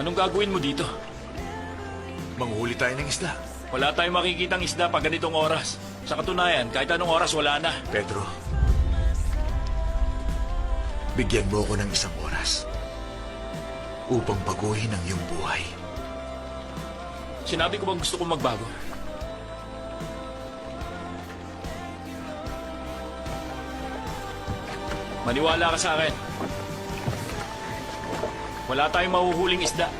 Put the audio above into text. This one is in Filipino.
Anong gagawin mo dito? Manghuli tayo ng isda. Wala tayong makikitang isda pag ganitong oras. Sa katunayan, kahit anong oras wala na. Pedro, bigyan mo ako ng isang oras upang baguhin ang iyong buhay. Sinabi ko bang gusto kong magbago? Maniwala ka sa akin. Wala tayong mahuhuling isda.